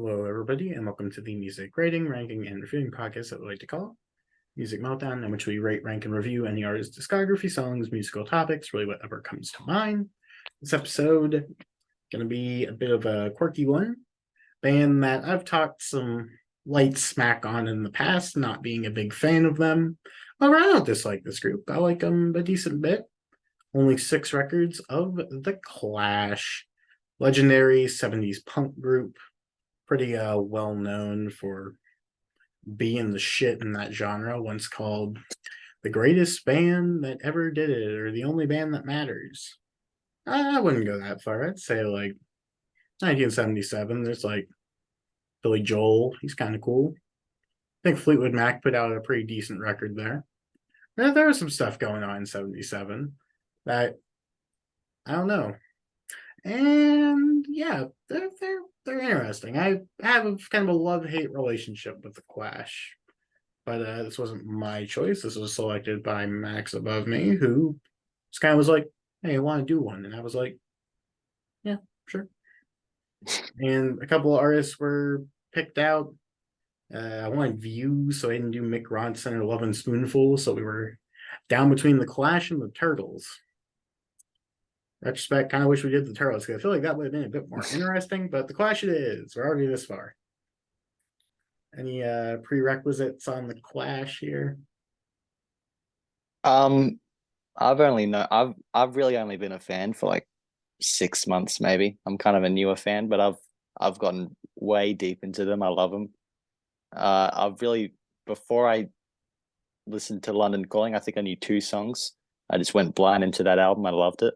Hello, everybody, and welcome to the music rating, ranking, and reviewing podcast that we like to call Music Meltdown, in which we rate, rank, and review any artist's discography, songs, musical topics, really whatever comes to mind. This episode going to be a bit of a quirky one. Band that I've talked some light smack on in the past, not being a big fan of them. However, I don't dislike this group. I like them a decent bit. Only 6 records of The Clash, legendary 70s punk group. Pretty well known for being the shit in that genre, once called the greatest band that ever did it, or the only band that matters. I wouldn't go that far. I'd say like 1977. There's like Billy Joel. He's kind of cool. I think Fleetwood Mac put out a pretty decent record there. There was some stuff going on in 77 that I don't know. And yeah, they're interesting. I have kind of a love-hate relationship with the Clash, but this wasn't my choice. This was selected by Max above me, who just kind of was like, "Hey, I want to do one," and I was like, "Yeah, sure." And a couple of artists were picked out. I wanted views, so I didn't do Mick Ronson or Lovin' Spoonful. So we were down between the Clash and the Turtles. Retrospect, kind of wish we did the Turtles because I feel like that would have been a bit more interesting, but the Clash it is. We're already this far. Any prerequisites on the Clash here? I've really only been a fan for like 6 months, maybe. I'm kind of a newer fan, but I've gotten way deep into them. I love them. I've really before I listened to London Calling, I think I knew 2 songs. I just went blind into that album. I loved it,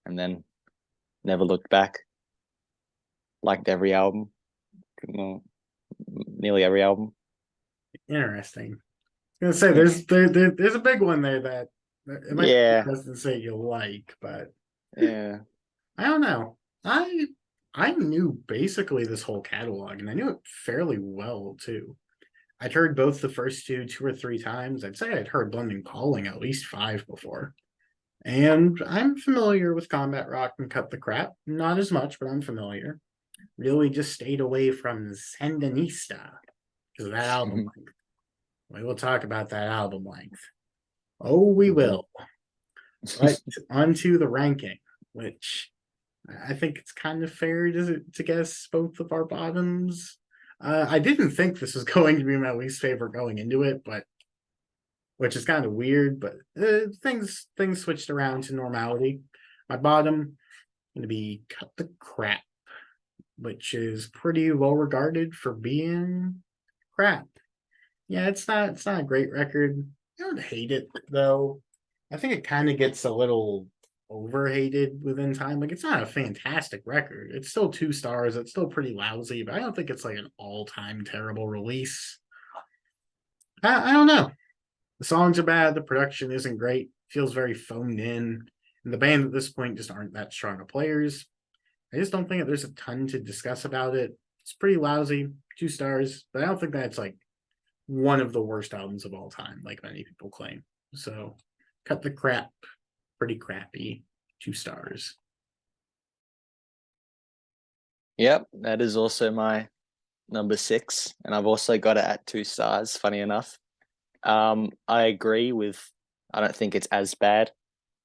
and then never looked back. Liked every album, nearly every album. Interesting. I was gonna say there's a big one there that it might be Yeah, best to say you like, but yeah. I don't know. I knew basically this whole catalog, and I knew it fairly well too. I'd heard both the first two or three times. I'd say I'd heard London Calling at least 5 before. And I'm familiar with Combat Rock and Cut the Crap. Not as much, but I'm familiar. Really just stayed away from Sandanista because of that album length. We will talk about that album length. Oh, we will. But onto the ranking, which I think it's kind of fair to guess both of our bottoms. I didn't think this was going to be my least favorite going into it, but which is kind of weird. But things switched around to normality. My bottom going to be Cut the Crap, which is pretty well regarded for being crap. Yeah, it's not a great record. I don't hate it though. I think it kind of gets a little overhated within time. Like it's not a fantastic record. It's still 2 stars. It's still pretty lousy, but I don't think it's like an all-time terrible release. I don't know. The songs are bad. The production isn't great. Feels very phoned in. And the band at this point just aren't that strong of players. I just don't think that there's a ton to discuss about it. It's pretty lousy, 2 stars, but I don't think that's like one of the worst albums of all time, like many people claim. So, Cut the Crap, pretty crappy, 2 stars. Yep, that is also my number 6, and I've also got it at 2 stars. Funny enough, I agree with. I don't think it's as bad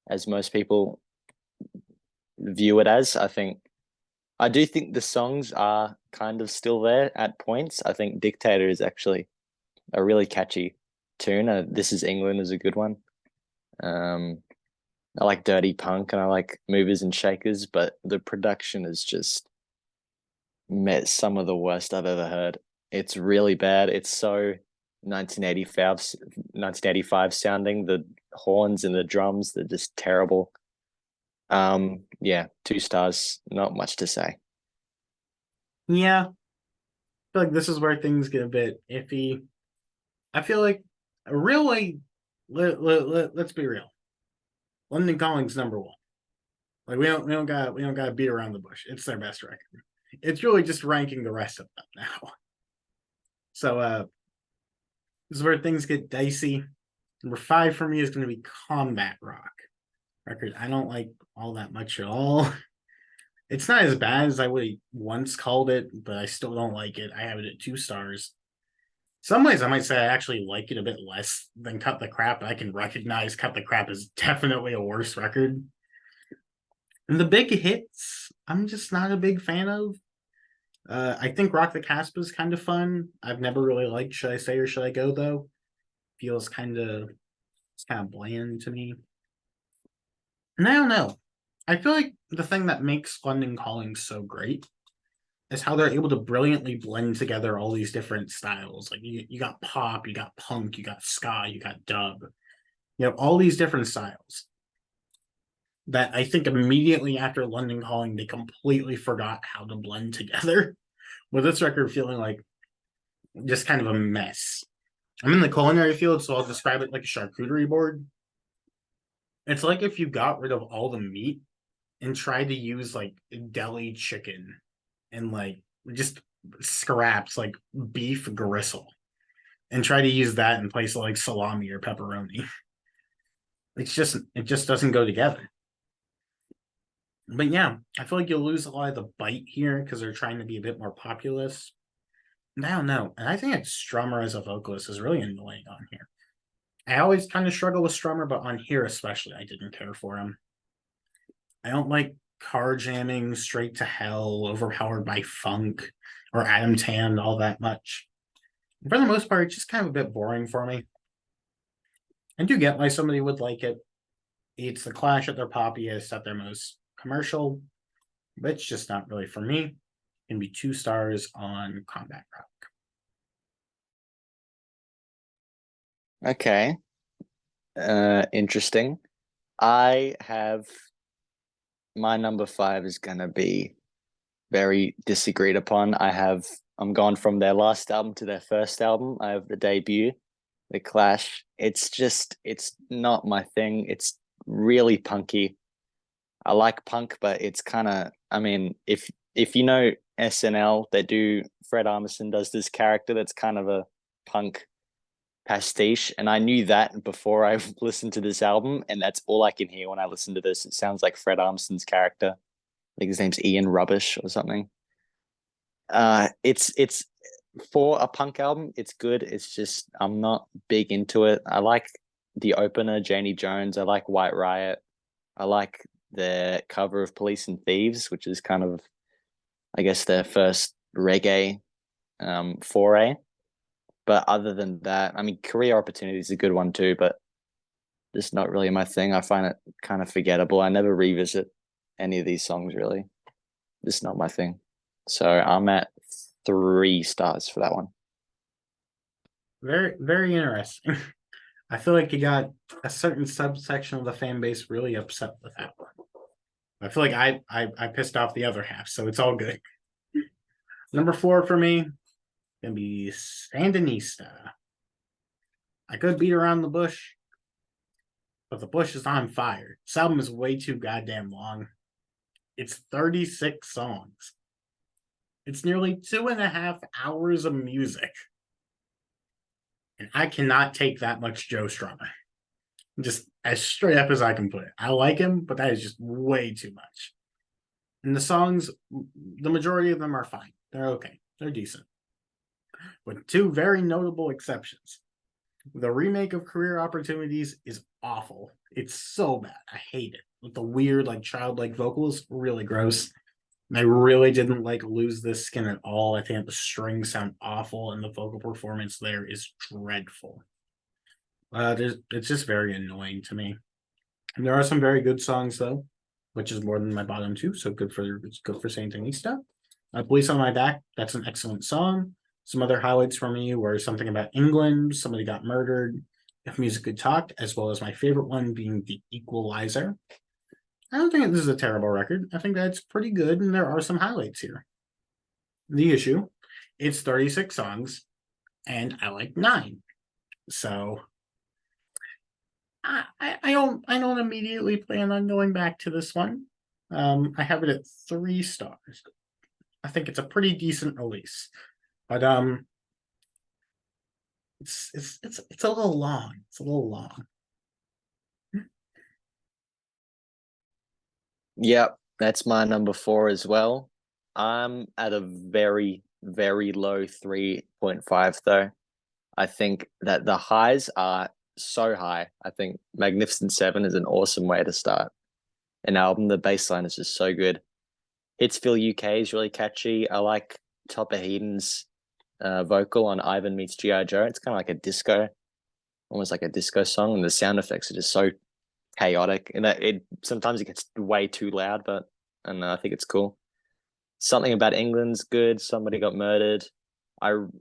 as most people view it as. I do think the songs are kind of still there at points. I think Dictator is actually a really catchy tune. This Is England is a good one. I like Dirty Punk and I like Movers and Shakers, but the production is just met some of the worst I've ever heard. It's really bad. It's so 1985 sounding. The horns and the drums, they're just terrible. Yeah, 2 stars, not much to say. Yeah, I feel like this is where things get a bit iffy. I feel like really, let's be real. London Calling's number one. Like we don't got to beat around the bush. It's their best record. It's really just ranking the rest of them now. So this is where things get dicey. Number 5 for me is going to be Combat Rock record. I don't like all that much at all. It's not as bad as I would once called it, but I still don't like it. I have it at 2 stars. Some ways I might say I actually like it a bit less than Cut the Crap. I can recognize Cut the Crap is definitely a worse record. And the big hits, I'm just not a big fan of. I think Rock the Casbah is kind of fun. I've never really liked Should I Stay or Should I Go though. Feels it's kind of bland to me. And I don't know. I feel like the thing that makes London Calling so great is how they're able to brilliantly blend together all these different styles. Like you got pop, you got punk, you got ska, you got dub. You have all these different styles that I think immediately after London Calling, they completely forgot how to blend together. With this record feeling like just kind of a mess. I'm in the culinary field, so I'll describe it like a charcuterie board. It's like if you got rid of all the meat and tried to use like deli chicken and like just scraps like beef gristle and try to use that in place of like salami or pepperoni. It just doesn't go together. But yeah, I feel like you'll lose a lot of the bite here because they're trying to be a bit more populist. And I don't know. And I think that Strummer as a vocalist is really annoying on here. I always kind of struggle with Strummer, but on here especially, I didn't care for him. I don't like car jamming straight to hell, overpowered by funk or Adam Tan all that much. For the most part, it's just kind of a bit boring for me. I do get why somebody would like it. It's the Clash at their poppiest, at their most commercial, but it's just not really for me. It can be 2 stars on Combat Rock. Okay. Interesting. I have my number 5 is gonna be very disagreed upon. I'm gone from their last album to their first album. I have the debut, The Clash. It's not my thing. It's really punky. I like punk, but it's kind of, I mean, if you know SNL, they do Fred Armisen does this character that's kind of a punk pastiche, and I knew that before I listened to this album, and that's all I can hear when I listen to this. It sounds like Fred Armisen's character. I think his name's Ian Rubbish or something. It's for a punk album, it's good. It's just I'm not big into it. I like the opener, Janie Jones. I like White Riot. I like the cover of Police and Thieves, which is kind of, I guess, their first reggae foray. But other than that, I mean, Career Opportunity is a good one too, but just not really my thing. I find it kind of forgettable. I never revisit any of these songs really. Just not my thing. So I'm at 3 stars for that one. Very, very interesting. I feel like you got a certain subsection of the fan base really upset with that one. I feel like I pissed off the other half, so it's all good. Number 4 for me gonna be Sandanista. I could beat around the bush, but the bush is on fire. This album is way too goddamn long. It's 36 songs. It's nearly 2.5 hours of music. And I cannot take that much Joe Strummer. Just as straight up as I can put it. I like him, but that is just way too much. And the songs, the majority of them are fine. They're okay. They're decent. With 2 very notable exceptions. The remake of Career Opportunities is awful. It's so bad. I hate it. With the weird, like childlike vocals, really gross. And I really didn't like Lose This Skin at all. I think the strings sound awful, and the vocal performance there is dreadful. It's just very annoying to me. And there are some very good songs though, which is more than my bottom 2. So good for Santanista. Police on My Back. That's an excellent song. Some other highlights for me were Something About England, Somebody Got Murdered, If Music Could Talk, as well as my favorite one being The Equalizer. I don't think this is a terrible record. I think that's pretty good, and there are some highlights here. The issue, it's 36 songs, and I like 9. So I don't immediately plan on going back to this one. I have it at 3 stars. I think it's a pretty decent release. But it's a little long. It's a little long. Yep. That's my number four as well. I'm at a very, very low 3.5 though. I think that the highs are so high. I think Magnificent Seven is an awesome way to start an album. The bass line is just so good. Hitsville UK is really catchy. I like Topper Heaton's vocal on Ivan Meets G.I. Joe. It's kind of like a disco, almost like a disco song, and the sound effects are just so chaotic. And that it sometimes it gets way too loud, but and I think it's cool. Something About England's good. Somebody Got Murdered.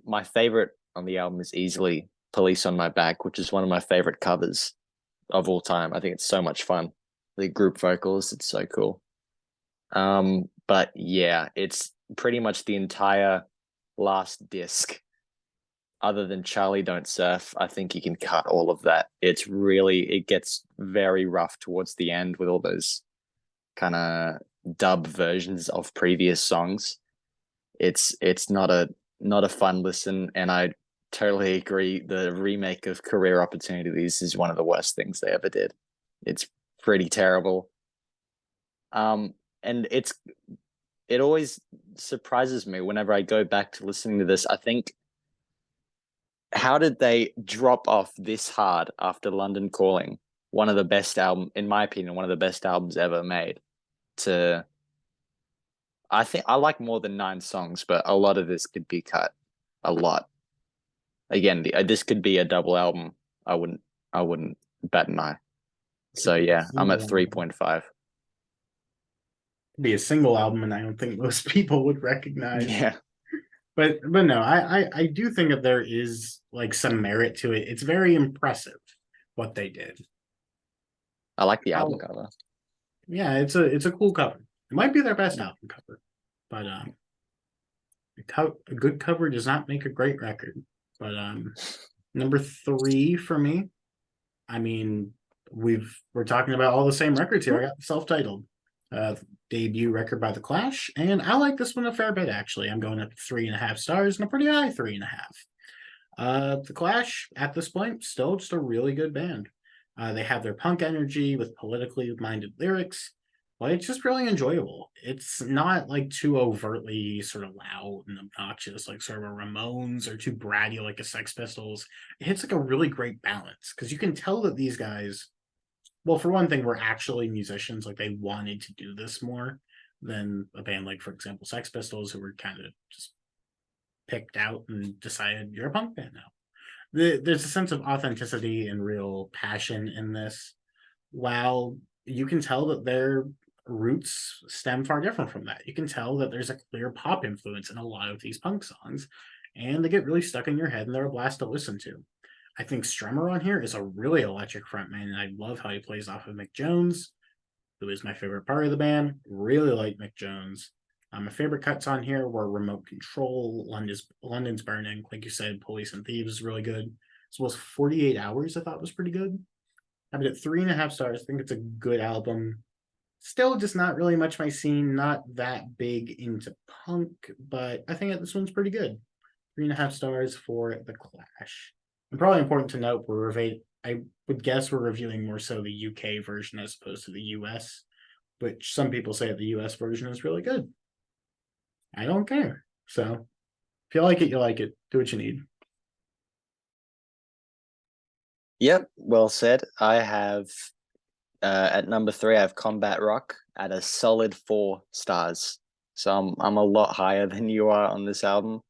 My favorite on the album is easily Police on My Back, which is one of my favorite covers of all time. I think it's so much fun. The group vocals, it's so cool. But yeah, it's pretty much the entire last disc. Other than Charlie Don't Surf, I think you can cut all of that. It gets very rough towards the end with all those kind of dub versions of previous songs. It's not a fun listen, and I totally agree. The remake of Career Opportunities is one of the worst things they ever did. It's pretty terrible. And it always surprises me whenever I go back to listening to this. I think, how did they drop off this hard after London Calling, one of the best album, in my opinion, one of the best albums ever made? To I think I like more than 9 songs, but a lot of this could be cut. A lot. Again, this could be a double album. I wouldn't bat an eye. So Could be a yeah, I'm at single album. 3.5. Could be a single album, and I don't think most people would recognize. Yeah, But no, I do think that there is like some merit to it. It's very impressive what they did. I like the album How cover. Yeah, it's a cool cover. It might be their best Yeah. album cover, but a good cover does not make a great record. But number three for me, I mean, we're talking about all the same records here. I got self-titled uh debut record by The Clash, and I like this one a fair bit actually. I'm going up to 3.5 stars and a pretty high 3.5. The Clash at this point still just a really good band. They have their punk energy with politically minded lyrics, but it's just really enjoyable. It's not like too overtly sort of loud and obnoxious like sort of a Ramones, or too bratty like a Sex Pistols. It hits like a really great balance because you can tell that these guys, well, for one thing, were actually musicians. Like they wanted to do this more than a band like, for example, Sex Pistols, who were kind of just picked out and decided you're a punk band now. There's a sense of authenticity and real passion in this, while you can tell that their roots stem far different from that. You can tell that there's a clear pop influence in a lot of these punk songs, and they get really stuck in your head and they're a blast to listen to. I think Strummer on here is a really electric frontman, and I love how he plays off of Mick Jones, who is my favorite part of the band. Really like Mick Jones. My favorite cuts on here were Remote Control, London's Burning, like you said, Police and Thieves is really good. As well as 48 Hours, I thought was pretty good. I have it at 3.5 stars. I think it's a good album. Still just not really much my scene, not that big into punk, but I think that this one's pretty good. 3.5 stars for The Clash. And probably important to note, I would guess we're reviewing more so the UK version as opposed to the US, which some people say the US version is really good. I don't care. So if you like it, you like it. Do what you need. Yep, well said. I have at number 3, I have Combat Rock at a solid 4 stars. So I'm a lot higher than you are on this album.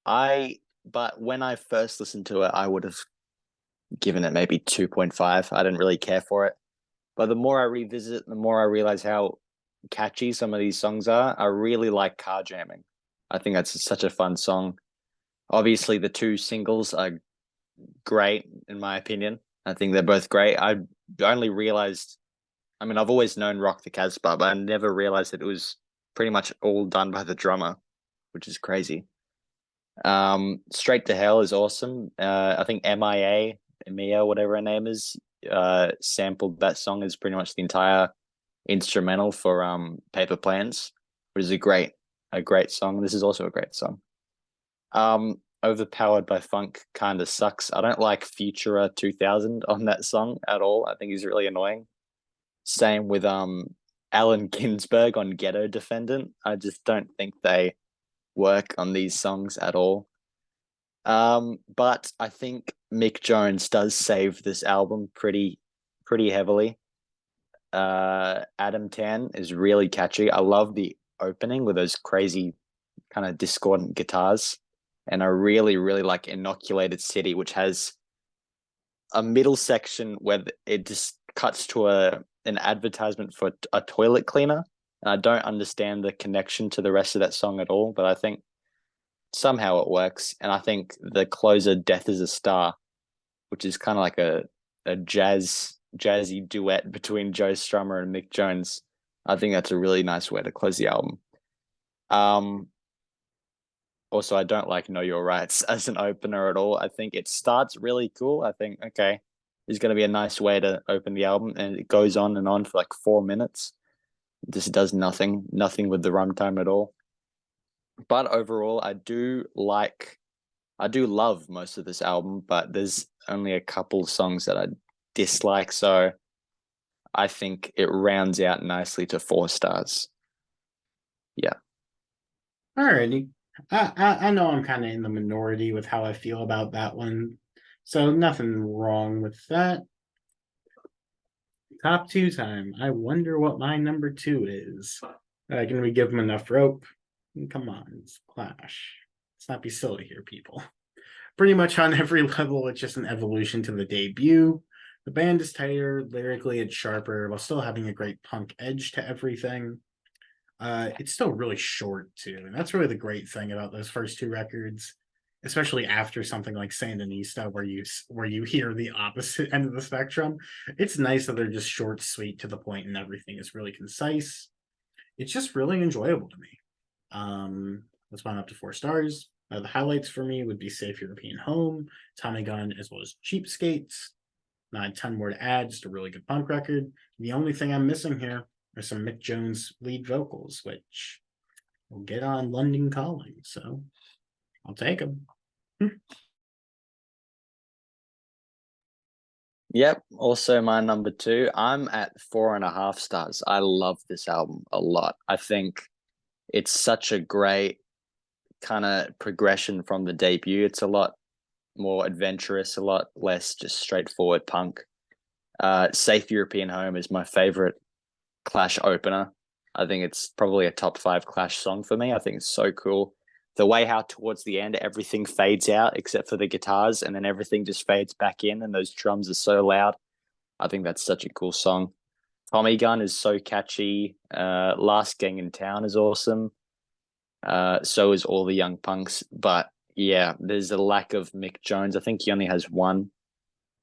But when I first listened to it, I would have given it maybe 2.5. I didn't really care for it. But the more I revisit it, the more I realize how catchy some of these songs are. I really like Car Jamming. I think that's such a fun song. Obviously, the 2 singles are great, in my opinion. I think they're both great. I only realized, I mean, I've always known Rock the Casbah, but I never realized that it was pretty much all done by the drummer, which is crazy. Straight to Hell is awesome. I think MIA, Mia, whatever her name is, sampled that song as pretty much the entire instrumental for Paper Plans, which is a great song. This is also a great song. Overpowered by Funk kind of sucks. I don't like Futura 2000 on that song at all. I think he's really annoying. Same with Allen Ginsberg on Ghetto Defendant. I just don't think they work on these songs at all. But I think Mick Jones does save this album pretty heavily. Adam Tan is really catchy. I love the opening with those crazy kind of discordant guitars. And I really like Inoculated City, which has a middle section where it just cuts to an advertisement for a toilet cleaner. And I don't understand the connection to the rest of that song at all, but I think somehow it works. And I think the closer, Death is a Star, which is kind of like a jazzy duet between Joe Strummer and Mick Jones. I think that's a really nice way to close the album. Um, Also, I don't like Know Your Rights as an opener at all. I think it starts really cool. I think, okay, it's going to be a nice way to open the album, and it goes on and on for like 4 minutes. It just does nothing with the runtime at all. But overall, I do love most of this album, but there's only a couple songs that I dislike. So I think it rounds out nicely to 4 stars. Yeah. Alrighty. I know I'm kind of in the minority with how I feel about that one. So nothing wrong with that. Top two time. I wonder what my number two is. Can we give him enough rope? Come on, it's Clash. Let's not be silly here, people. Pretty much on every level, it's just an evolution to the debut. The band is tighter, lyrically it's sharper, while still having a great punk edge to everything. It's still really short too, and that's really the great thing about those first two records, especially after something like Sandanista, where you hear the opposite end of the spectrum. It's nice that they're just short, sweet, to the point, and everything is really concise. It's just really enjoyable to me. Let's mount up to 4 stars. The highlights for me would be Safe European Home, Tommy Gun, as well as Cheapskates. Not a ton more to add, just a really good punk record. The only thing I'm missing here are some Mick Jones lead vocals, which will get on London Calling, so I'll take them. Yep. Also, my number two, I'm at 4.5 stars. I love this album a lot. I think it's such a great kind of progression from the debut. It's a lot more adventurous, a lot less just straightforward punk. Safe European Home is my favorite Clash opener. I think it's probably a top 5 Clash song for me. I think it's so cool. The way how towards the end everything fades out except for the guitars, and then everything just fades back in, and those drums are so loud. I think that's such a cool song. Tommy Gun is so catchy. Last Gang in Town is awesome. So is All the Young Punks. But yeah, there's a lack of Mick Jones. I think he only has one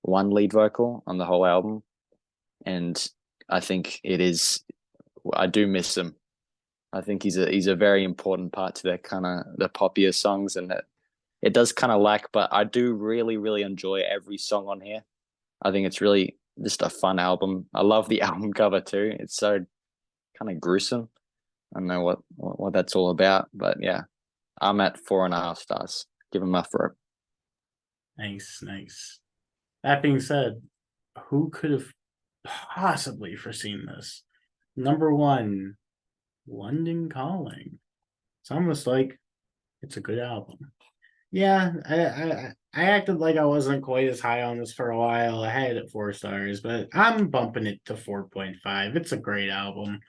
lead vocal on the whole album, and I think I do miss him. I think he's a very important part to that kind of the poppier songs, and that it does kind of lack. But I do really enjoy every song on here. I think it's really just a fun album. I love the album cover too. It's so kind of gruesome. I don't know what that's all about, but yeah, I'm at 4.5 stars. Give him enough rope. Nice. That being said, who could have possibly foreseen this? Number one, London Calling. It's almost like it's a good album. Yeah, I acted like I wasn't quite as high on this for a while. I had it at 4 stars, but I'm bumping it to 4.5. It's a great album.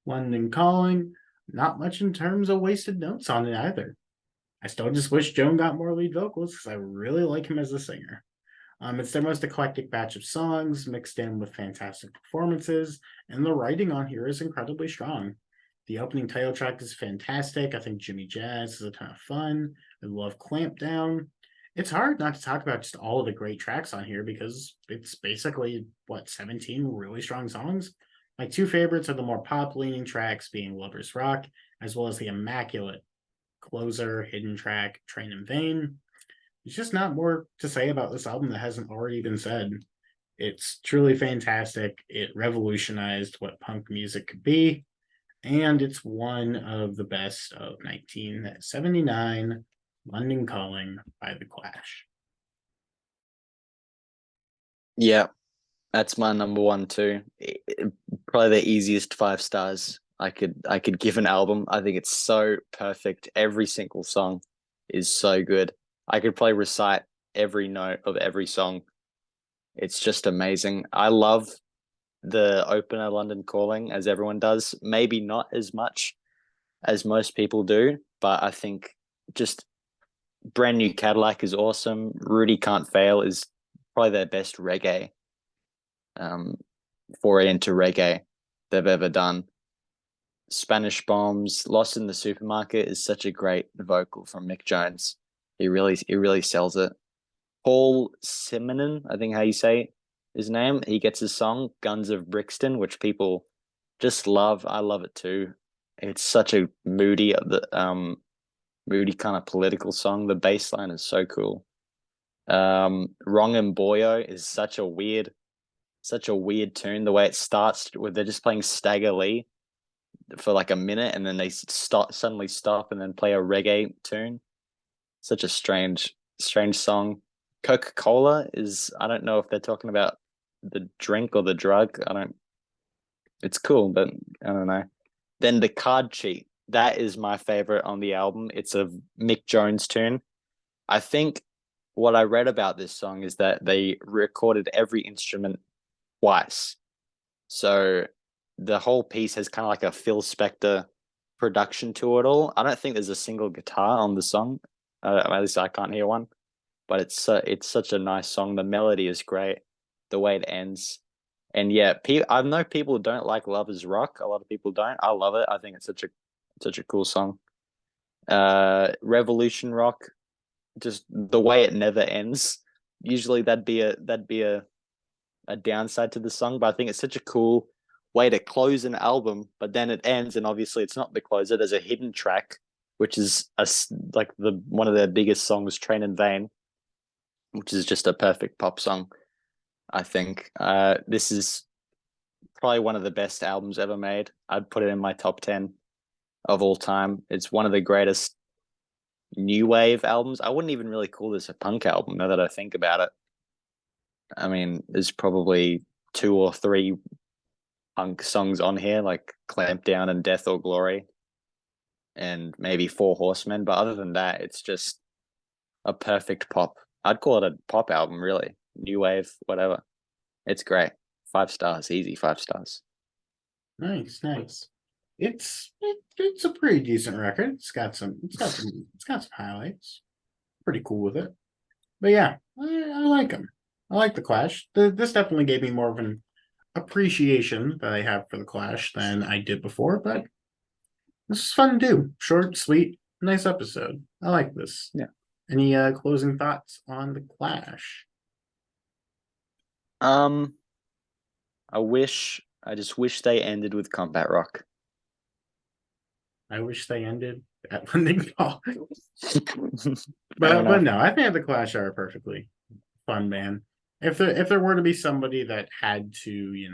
London Calling, not much in terms of wasted notes on it either. I still just wish Joan got more lead vocals because I really like him as a singer. It's their most eclectic batch of songs mixed in with fantastic performances, and the writing on here is incredibly strong. The opening title track is fantastic. I think Jimmy Jazz is a ton of fun. I love Clampdown. It's hard not to talk about just all of the great tracks on here because it's basically, 17 really strong songs? My two favorites are the more pop leaning tracks, being Lover's Rock, as well as the immaculate closer, hidden track, Train in Vain. There's just not more to say about this album that hasn't already been said. It's truly fantastic. It revolutionized what punk music could be, and it's one of the best of 1979, London Calling by The Clash. Yeah, That's my number one too. Probably the easiest 5 stars I could give an album. I think it's so perfect. Every single song is so good. I could probably recite every note of every song. It's just amazing. I love the opener London Calling as everyone does. Maybe not as much as most people do, but I think just Brand New Cadillac is awesome. Rudy Can't Fail is probably their best reggae um, foray into reggae they've ever done. Spanish Bombs, Lost in the Supermarket is such a great vocal from Mick Jones. He really sells it. Paul Simonon, I think how you say his name, he gets his song Guns of Brixton, which people just love. I love it too. It's such a moody kind of political song. The bass line is so cool. Wrong and Boyo is such a weird tune. The way it starts with they're just playing Stagger Lee for like a minute, and then they suddenly stop and then play a reggae tune. Such a strange song. Coca Cola is I don't know if they're talking about the drink or the drug. I don't. It's cool, but I don't know. Then the Card Cheat. That is my favorite on the album. It's a Mick Jones tune. I think what I read about this song is that they recorded every instrument twice. So the whole piece has kind of like a Phil Spector production to it all. I don't think there's a single guitar on the song. At least I can't hear one. But it's such a nice song. The melody is great. The way it ends, and yeah, I know people don't like Love Is Rock. A lot of people don't. I love it. I think it's such a cool song. Revolution Rock, just the way it never ends. Usually that'd be a downside to the song, but I think it's such a cool way to close an album. But then it ends, and obviously it's not the closer. There's a hidden track, which is like the one of their biggest songs, "Train in Vain," which is just a perfect pop song. I think this is probably one of the best albums ever made. I'd put it in my top 10 of all time. It's one of the greatest new wave albums. I wouldn't even really call this a punk album now that I think about it. I mean, there's probably two or three punk songs on here, like Clamp Down and Death or Glory, and maybe Four Horsemen. But other than that, it's just a perfect pop. I'd call it a pop album, really. New wave, whatever. It's great. 5 stars, easy 5 stars. Nice, nice. It's a pretty decent record. It's got some highlights. Pretty cool with it. But yeah, I like them. I like the Clash. This definitely gave me more of an appreciation that I have for the Clash than I did before. But this is fun to do. Short, sweet, nice episode. I like this. Yeah. Any closing thoughts on the Clash? Um, I just wish they ended with Combat Rock. I wish they ended at London Calling. Fair But enough. no, I think the Clash are a perfectly fun band. If there were to be somebody that had to,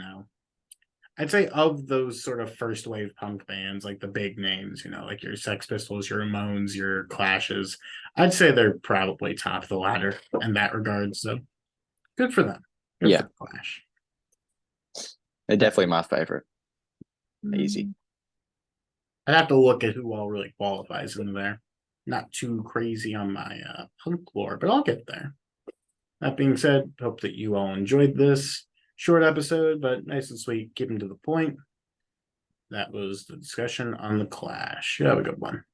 I'd say of those sort of first wave punk bands, like the big names, like your Sex Pistols, your Ramones, your Clashes, I'd say they're probably top of the ladder in that regard. So good for them. Good for Yeah, the Clash. they're definitely my favorite. Easy. I'd have to look at who all really qualifies into there. Not too crazy on my punk lore, but I'll get there. That being said, hope that you all enjoyed this short episode, but nice and sweet, keeping to the point. That was the discussion on the Clash. You have a good one.